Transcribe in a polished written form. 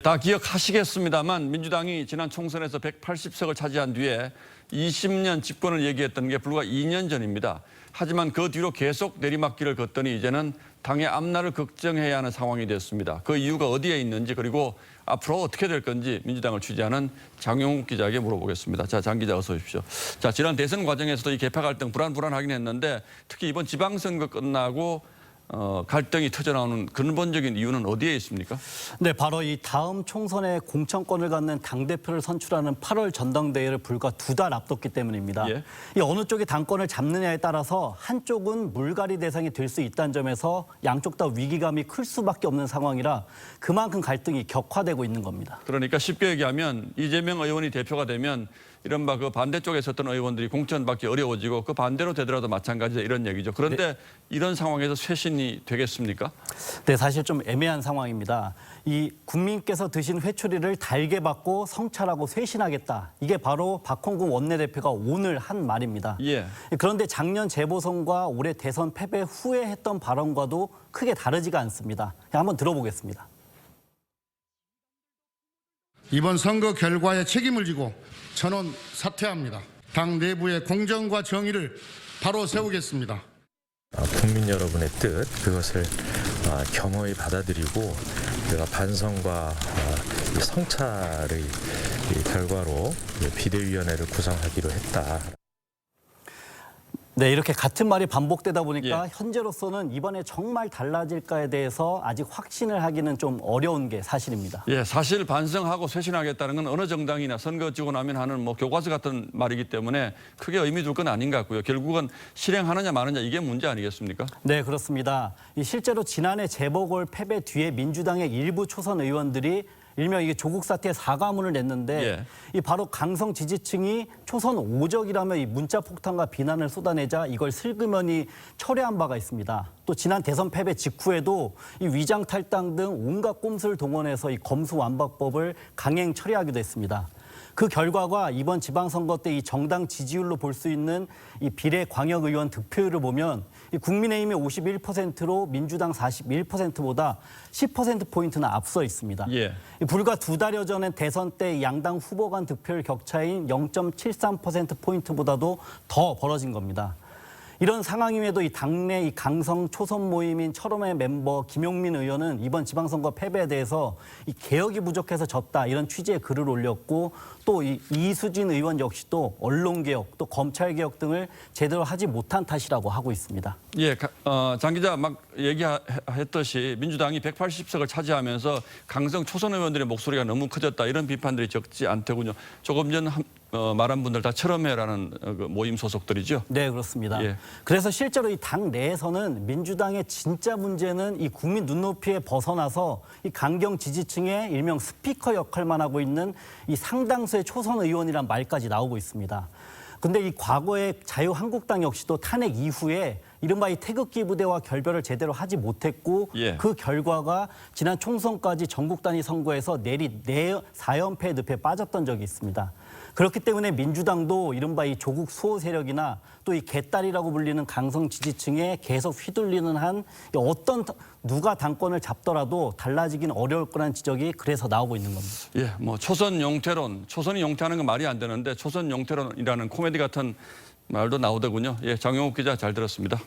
다 기억하시겠습니다만 민주당이 지난 총선에서 180석을 차지한 뒤에 20년 집권을 얘기했던 게 불과 2년 전입니다. 하지만 그 뒤로 계속 내리막길을 걷더니 이제는 당의 앞날을 걱정해야 하는 상황이 됐습니다. 그 이유가 어디에 있는지 그리고 앞으로 어떻게 될 건지 민주당을 취재하는 장용욱 기자에게 물어보겠습니다. 자, 장 기자 어서 오십시오. 자, 지난 대선 과정에서도 이 계파 갈등 불안하긴 했는데 특히 이번 지방선거 끝나고 갈등이 터져나오는 근본적인 이유는 어디에 있습니까? 네, 바로 이 다음 총선에 공천권을 갖는 당대표를 선출하는 8월 전당대회를 불과 2달 앞뒀기 때문입니다. 예. 이 어느 쪽이 당권을 잡느냐에 따라서 한쪽은 물갈이 대상이 될 수 있다는 점에서 양쪽 다 위기감이 클 수밖에 없는 상황이라 그만큼 갈등이 격화되고 있는 겁니다. 그러니까 쉽게 얘기하면 이재명 의원이 대표가 되면 이른바 그 반대쪽에 섰던 의원들이 공천받기 어려워지고 그 반대로 되더라도 마찬가지다 이런 얘기죠. 그런데 네. 이런 상황에서 쇄신이 되겠습니까? 네, 사실 좀 애매한 상황입니다. 이 국민께서 드신 회초리를 달게 받고 성찰하고 쇄신하겠다. 이게 바로 박홍근 원내대표가 오늘 한 말입니다. 예. 그런데 작년 재보선과 올해 대선 패배 후에 했던 발언과도 크게 다르지가 않습니다. 한번 들어보겠습니다. 이번 선거 결과에 책임을 지고 전원 사퇴합니다. 당 내부의 공정과 정의를 바로 세우겠습니다. 국민 여러분의 뜻 그것을 겸허히 받아들이고 우리가 반성과 성찰의 결과로 비대위원회를 구성하기로 했다. 네, 이렇게 같은 말이 반복되다 보니까 예. 현재로서는 이번에 정말 달라질까에 대해서 아직 확신을 하기는 좀 어려운 게 사실입니다. 예, 사실 반성하고 쇄신하겠다는 건 어느 정당이나 선거 지고 나면 하는 뭐 교과서 같은 말이기 때문에 크게 의미 둘 건 아닌 것 같고요. 결국은 실행하느냐 마느냐 이게 문제 아니겠습니까? 네, 그렇습니다. 실제로 지난해 재보궐 패배 뒤에 민주당의 일부 초선 의원들이 일명 이게 조국 사태 사과문을 냈는데 예. 이 바로 강성 지지층이 초선 오적이라며 이 문자 폭탄과 비난을 쏟아내자 이걸 슬그머니 철회한 바가 있습니다. 또 지난 대선 패배 직후에도 이 위장 탈당 등 온갖 꼼수를 동원해서 이 검수완박법을 강행 처리하기도 했습니다. 그 결과가 이번 지방선거 때 이 정당 지지율로 볼 수 있는 이 비례 광역의원 득표율을 보면 이 국민의힘이 51%로 민주당 41%보다 10%포인트나 앞서 있습니다. 예. 불과 2달여 전엔 대선 때 양당 후보 간 득표율 격차인 0.73%포인트보다도 더 벌어진 겁니다. 이런 상황임에도 이 당내 이 강성 초선 모임인 철험의 멤버 김용민 의원은 이번 지방선거 패배에 대해서 이 개혁이 부족해서 졌다 이런 취지의 글을 올렸고 또 이 이수진 의원 역시도 언론개혁 또 검찰개혁 등을 제대로 하지 못한 탓이라고 하고 있습니다. 예, 장 기자 막 얘기했듯이 민주당이 180석을 차지하면서 강성 초선 의원들의 목소리가 너무 커졌다 이런 비판들이 적지 않더군요. 조금 전 말한 분들 다 철험회라는 그 모임 소속들이죠. 네, 그렇습니다. 예. 그래서 실제로 이 당 내에서는 민주당의 진짜 문제는 이 국민 눈높이에 벗어나서 이 강경 지지층의 일명 스피커 역할만 하고 있는 이 상당수의 초선 의원이란 말까지 나오고 있습니다. 근데 이 과거에 자유한국당 역시도 탄핵 이후에 이른바 이 태극기 부대와 결별을 제대로 하지 못했고 예. 그 결과가 지난 총선까지 전국 단위 선거에서 내리 4연패 늪에 빠졌던 적이 있습니다. 그렇기 때문에 민주당도 이른바 이 조국 수호 세력이나 또 이 개딸이라고 불리는 강성 지지층에 계속 휘둘리는 한 어떤 누가 당권을 잡더라도 달라지긴 어려울 거라는 지적이 그래서 나오고 있는 겁니다. 예, 뭐 초선 용태론, 초선이 용태하는 건 말이 안 되는데 초선 용태론이라는 코미디 같은 말도 나오더군요. 예, 장용욱 기자 잘 들었습니다.